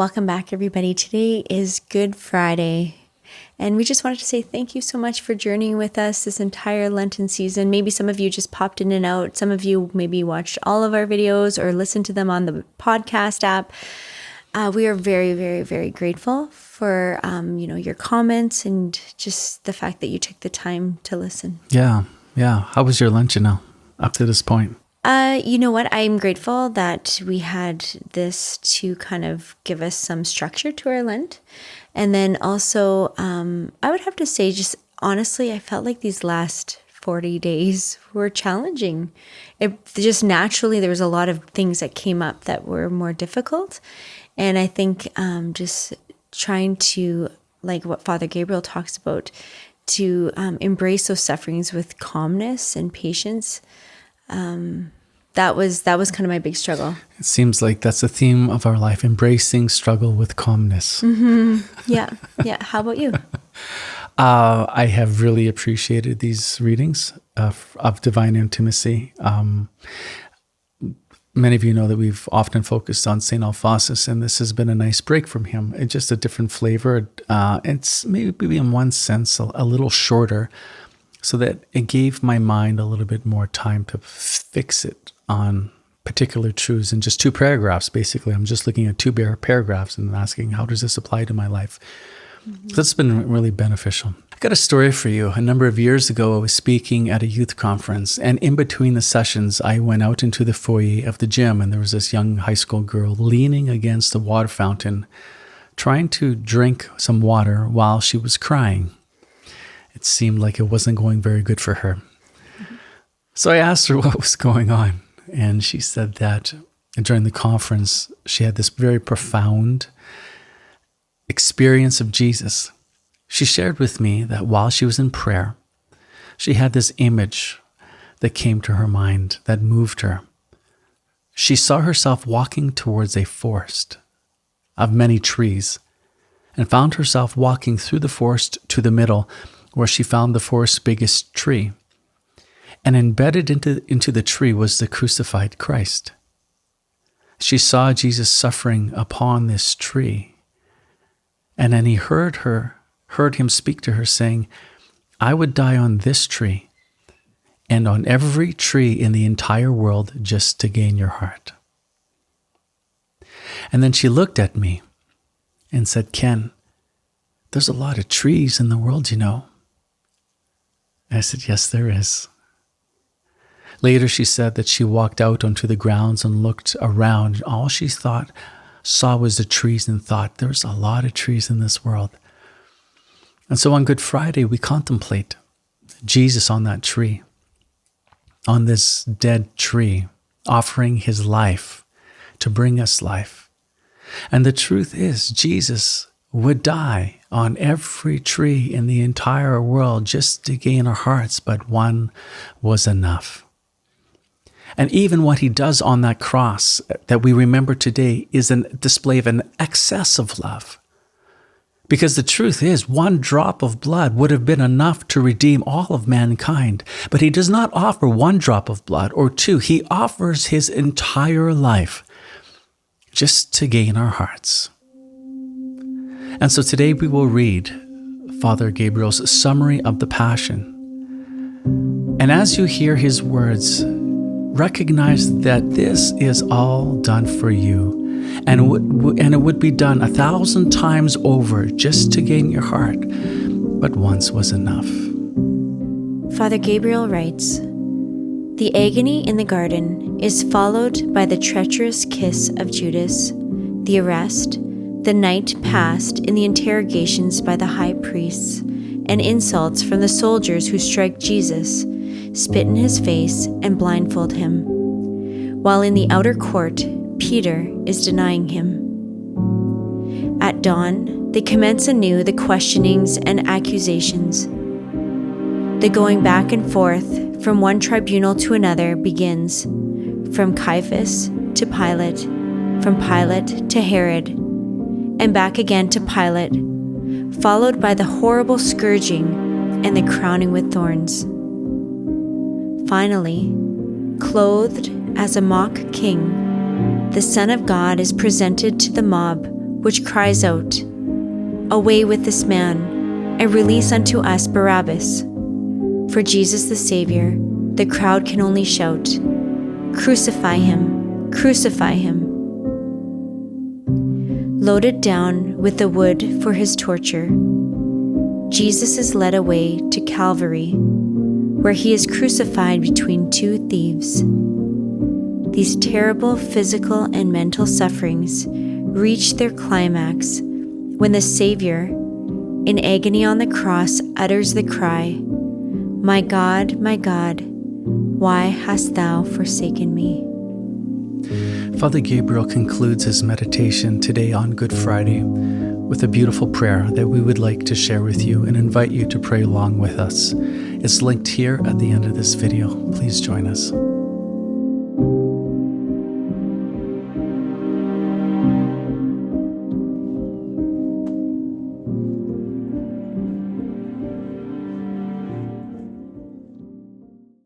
Welcome back, everybody. Today is Good Friday, and we just wanted to say thank you so much for journeying with us this entire Lenten season. Maybe some of you just popped in and out. Some of you maybe watched all of our videos or listened to them on the podcast app. We are very, very, very grateful for your comments and just the fact that you took the time to listen. Yeah. How was your lunch, up to this point? You know what? I'm grateful that we had this to kind of give us some structure to our Lent. And then also, I would have to say, just honestly, I felt like these last 40 days were challenging. It just naturally, there was a lot of things that came up that were more difficult. And I think just trying to, like what Father Gabriel talks about, to embrace those sufferings with calmness and patience. That was kind of my big struggle. It seems like that's the theme of our life, embracing struggle with calmness. Mm-hmm. Yeah. How about you? I have really appreciated these readings of divine intimacy. Many of you know that we've often focused on St. Alphonsus, and this has been a nice break from him. It's just a different flavor. It's maybe in one sense a little shorter, so that it gave my mind a little bit more time to fix it on particular truths in just two paragraphs. Basically, I'm just looking at two paragraphs and asking, how does this apply to my life? Mm-hmm. So that's been really beneficial. I got a story for you. A number of years ago, I was speaking at a youth conference, and in between the sessions, I went out into the foyer of the gym, and there was this young high school girl leaning against the water fountain, trying to drink some water while she was crying. It seemed like it wasn't going very good for her. Mm-hmm. So I asked her what was going on. And she said that during the conference, she had this very profound experience of Jesus. She shared with me that while she was in prayer, she had this image that came to her mind that moved her. She saw herself walking towards a forest of many trees and found herself walking through the forest to the middle, where she found the forest's biggest tree. And embedded into the tree was the crucified Christ. She saw Jesus suffering upon this tree. And then he heard him speak to her saying, I would die on this tree and on every tree in the entire world just to gain your heart. And then she looked at me and said, Ken, there's a lot of trees in the world, I said, yes, there is. Later, she said that she walked out onto the grounds and looked around. All she saw was the trees and thought, there's a lot of trees in this world. And so on Good Friday, we contemplate Jesus on that tree, on this dead tree, offering his life to bring us life. And the truth is, Jesus would die on every tree in the entire world just to gain our hearts, but one was enough. And even what he does on that cross that we remember today is a display of an excess of love. Because the truth is, one drop of blood would have been enough to redeem all of mankind. But he does not offer one drop of blood or two. He offers his entire life just to gain our hearts. And so today we will read Father Gabriel's summary of the Passion. And as you hear his words, recognize that this is all done for you, and it would be done 1,000 times over just to gain your heart, but once was enough. Father Gabriel writes, the agony in the garden is followed by the treacherous kiss of Judas, the arrest, the night passed in the interrogations by the high priests, and insults from the soldiers who strike Jesus, spit in his face, and blindfold him, while in the outer court Peter is denying him. At dawn, they commence anew the questionings and accusations. The going back and forth from one tribunal to another begins, from Caiaphas to Pilate, from Pilate to Herod, and back again to Pilate, followed by the horrible scourging and the crowning with thorns. Finally, clothed as a mock king, the Son of God is presented to the mob which cries out, "Away with this man, and release unto us Barabbas." For Jesus the Savior, the crowd can only shout, "Crucify him! Crucify him!" Loaded down with the wood for his torture, Jesus is led away to Calvary, where he is crucified between two thieves. These terrible physical and mental sufferings reach their climax when the Savior, in agony on the cross, utters the cry, my God, why hast thou forsaken me?" Father Gabriel concludes his meditation today on Good Friday with a beautiful prayer that we would like to share with you and invite you to pray along with us. It's linked here at the end of this video. Please join us.